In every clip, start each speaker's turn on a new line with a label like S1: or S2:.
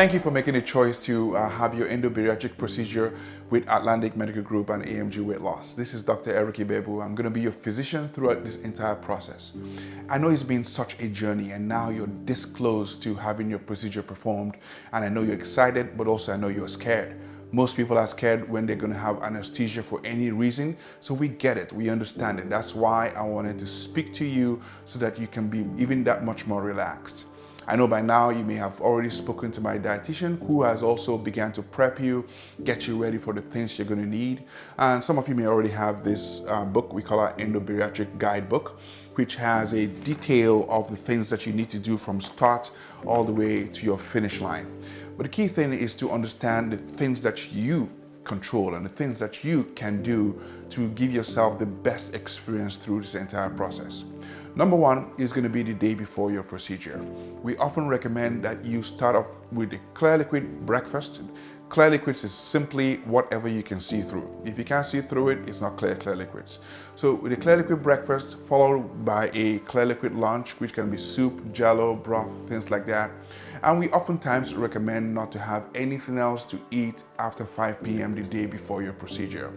S1: Thank you for making a choice to have your endobariatric procedure with Atlantic Medical Group and AMG Weight Loss. This is Dr. Eric Ibebu. I'm going to be your physician throughout this entire process. I know it's been such a journey, and now you're this close to having your procedure performed, and I know you're excited, but also I know you're scared. Most people are scared when they're going to have anesthesia for any reason, so we get it, we understand it. That's why I wanted to speak to you so that you can be even that much more relaxed. I know by now you may have already spoken to my dietitian, who has also began to prep you, get you ready for the things you're going to need. And some of you may already have this book we call our Endobariatric Guidebook, which has a detail of the things that you need to do from start all the way to your finish line. But the key thing is to understand the things that you control and the things that you can do to give yourself the best experience through this entire process. Number one is going to be the day before your procedure. We often recommend that you start off with a clear liquid breakfast. Clear liquids is simply whatever you can see through. If you can't see through it, it's not clear liquids. So with a clear liquid breakfast followed by a clear liquid lunch, which can be soup, jello, broth, things like that. And we oftentimes recommend not to have anything else to eat after 5 p.m. the day before your procedure.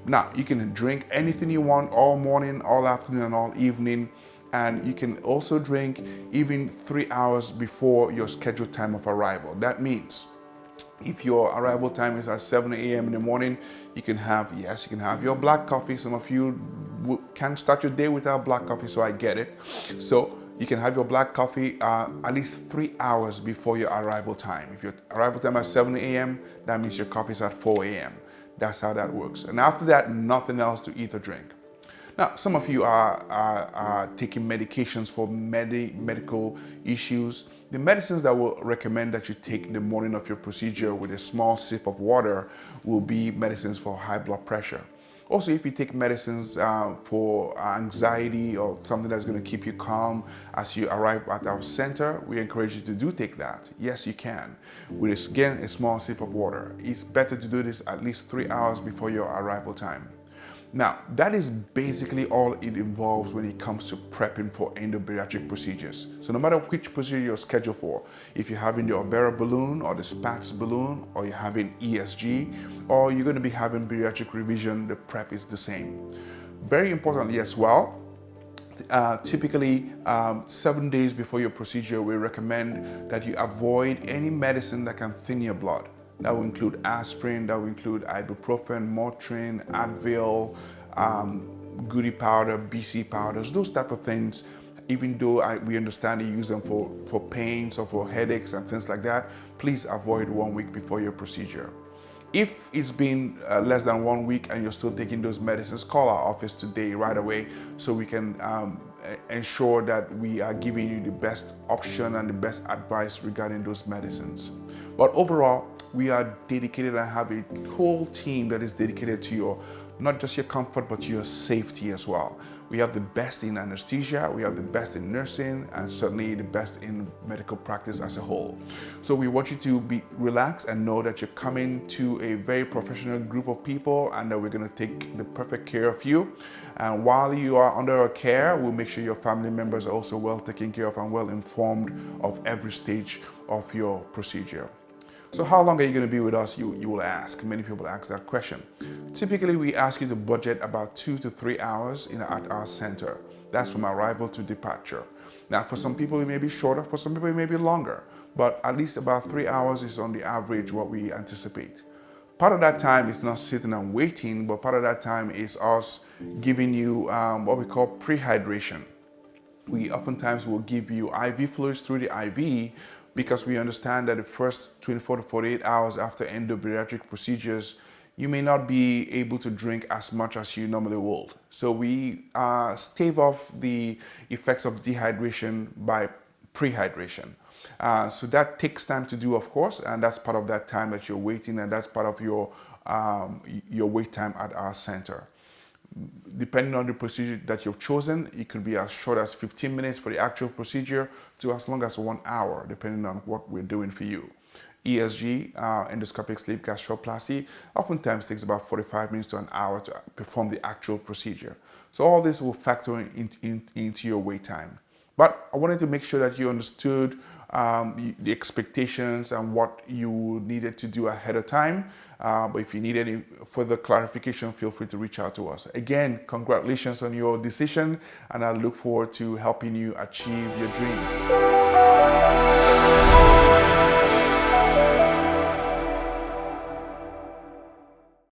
S1: Now, you can drink anything you want all morning, all afternoon, and all evening. And you can also drink even 3 hours before your scheduled time of arrival. That means if your arrival time is at 7 a.m. in the morning, you can have your black coffee. Some of you can't start your day without black coffee, so I get it. So you can have your black coffee at least 3 hours before your arrival time. If your arrival time is 7 a.m., that means your coffee is at 4 a.m. That's how that works. And after that, nothing else to eat or drink. Now, some of you are taking medications for medical issues. The medicines that we'll recommend that you take the morning of your procedure with a small sip of water will be medicines for high blood pressure. Also, if you take medicines for anxiety or something that's going to keep you calm as you arrive at our center, we encourage you to take that. Yes, you can. With, again, a small sip of water. It's better to do this at least 3 hours before your arrival time. Now, that is basically all it involves when it comes to prepping for endobariatric procedures. So no matter which procedure you're scheduled for, if you're having the Obera balloon or the Spats balloon, or you're having ESG, or you're going to be having bariatric revision, the prep is the same. Very importantly as well, typically 7 days before your procedure, we recommend that you avoid any medicine that can thin your blood. That will include aspirin, that will include ibuprofen, Motrin, Advil, Goody powder, BC powders, those type of things. Even though we understand you use them for pains or for headaches and things like that, please avoid 1 week before your procedure. If it's been less than 1 week and you're still taking those medicines, call our office today right away so we can ensure that we are giving you the best option and the best advice regarding those medicines. But overall, we are dedicated and have a whole team that is dedicated to your, not just your comfort, but your safety as well. We have the best in anesthesia, we have the best in nursing, and certainly the best in medical practice as a whole. So we want you to be relaxed and know that you're coming to a very professional group of people and that we're going to take the perfect care of you. And while you are under our care, we'll make sure your family members are also well taken care of and well informed of every stage of your procedure. So how long are you going to be with us, you will ask. Many people ask that question. Typically, we ask you to budget about 2 to 3 hours at our center. That's from arrival to departure. Now, for some people, it may be shorter. For some people, it may be longer. But at least about 3 hours is on the average what we anticipate. Part of that time is not sitting and waiting, but part of that time is us giving you what we call prehydration. We oftentimes will give you IV fluids through the IV, because we understand that the first 24 to 48 hours after endobariatric procedures, you may not be able to drink as much as you normally would. So we stave off the effects of dehydration by prehydration. So that takes time to do, of course, and that's part of that time that you're waiting, and that's part of your wait time at our center. Depending on the procedure that you've chosen, it could be as short as 15 minutes for the actual procedure to as long as 1 hour, depending on what we're doing for you. ESG, endoscopic sleeve gastroplasty, oftentimes takes about 45 minutes to an hour to perform the actual procedure. So all this will factor into your wait time. But I wanted to make sure that you understood the expectations and what you needed to do ahead of time. But if you need any further clarification, feel free to reach out to us. Again, congratulations on your decision, and I look forward to helping you achieve your dreams.